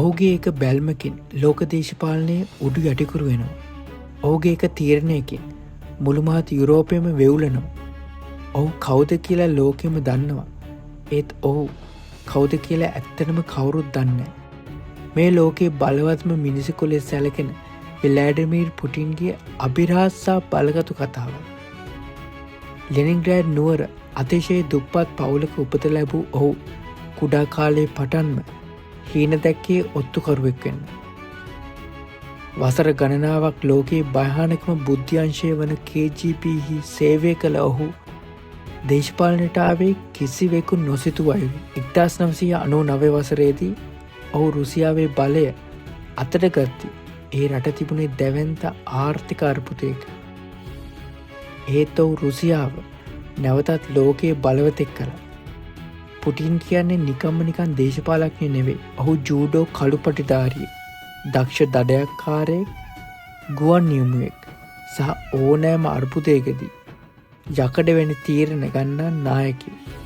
ඔහුගේ එක බැල්මකින් ලෝක දේශපාලනය උඩු යටිකුරු වෙනවා. ඔහුගේ එක තීරණයකින් මුළුමහත් යුරෝපයම වෙවුලනවා. ඔහු කවුද කියලා ලෝකෙම දන්නවා. ඒත් ඔහු කවුද කියලා ඇත්තටම කවුරුත් දන්නේ. මේ ලෝකයේ බලවත්ම මිනිසෙකුලේ සැලකෙන ව්ලාඩිමීර් පුටින්ගේ අභිරහස්සා බලගතු කතාව. ලෙනින්ග්‍රෑඩ් නුවර අතිශය දුප්පත් පවුලක උපත ලැබූ ඔහු කුඩා කාලයේ පටන්ම හීන දැක්කේ ඔත්තුකරුවෙක් වෙන්න. වසර ගණනාවක් ලෝකයේ භයානකම බුද්ධ්‍යංශය වන KGBහි සේවය කළ ඔහු දේශපාලනයට ආවේ කිසිවෙකු නොසිතූ අයුරු. 1999 වසරේදී ඔහු රුසියාවේ බලය අතට ගත්ති. ඒ රට තිබුණේ දැවැන්ත ආර්ථික අර්බුදයක. ඒත් ඔහු රුසියාව නැවතත් ලෝකයේ බලවතෙක් කළා. පුටින් කියන්නේ නිකන් දේශපාලඥයෙ නෙවෙයි. ඔහු ජූඩෝ කළුපටිධාරියෙක්, දක්ෂ දඩයක්කාරයෙක්, ගුවන් නියමුවෙක් සහ ඕනෑම අර්බුදයකදී යකඩ වැනි තීරණ ගන්නා නායකයෙක්.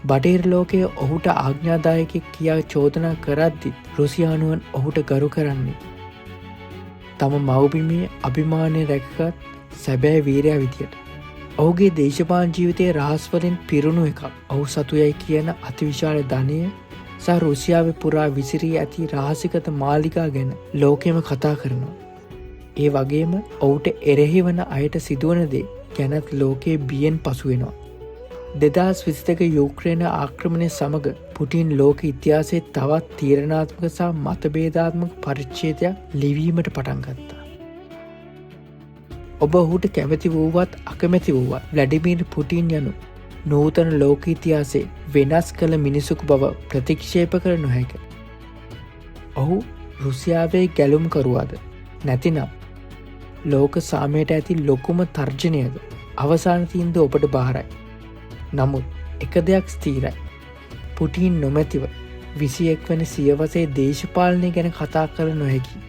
බටහිර ලෝකයේ ඔහුට ආඥාදායකයෙක් කියා චෝදනා කරද්දිත් රුසියානුවන් ඔහුට ගරු කරන්නේ තම මව්බිමේ අභිමානය රැකගත් සැබෑ වීරයා විදියට. ඔහුගේ දේශපාලන ජීවිතයේ රහස් වලින් පිරුණු එකක් ඔහු සතුයයි කියන අතිවිශාල ධනය සහ රුසියාවේ පුරා විසිරී ඇති රහසිගත මාලිගා ගැන ලෝකෙම කතා කරනවා. ඒ වගේම ඔහුට එරෙහි වන අයට සිදුවන දේ ගැනත් ලෝකයේ බියෙන් පසු වෙනවා. 2022 යුක්‍රේන ආක්‍රමණය සමග පුටින් ලෝක ඉතිහාසයේ තවත් තීරණාත්මක සහ මතභේදාත්මක පරිච්ඡේදයක් ලිවීමට පටන් ගත්තා. ඔබ ඔහුට කැමති වූවත් අකමැති වූවත් ව්ලාඩිමීර් පුටින් යනු නූතන ලෝක ඉතිහාසයේ වෙනස් කළ මිනිසෙකු බව ප්‍රතික්ෂේප කළ නොහැක. ඔහු රුසියාවේ ගැලුම්කරුවාද නැතිනම් ලෝක සාමයට ඇති ලොකුම තර්ජනයද අවසාන තීන්දුව ඔබට බාරයි. නමුත් එක දෙයක් ස්ථීරයි. පුටින් නොමැතිව 21 වන සියවසේ දේශපාලනය ගැන කතා කළ නොහැකි.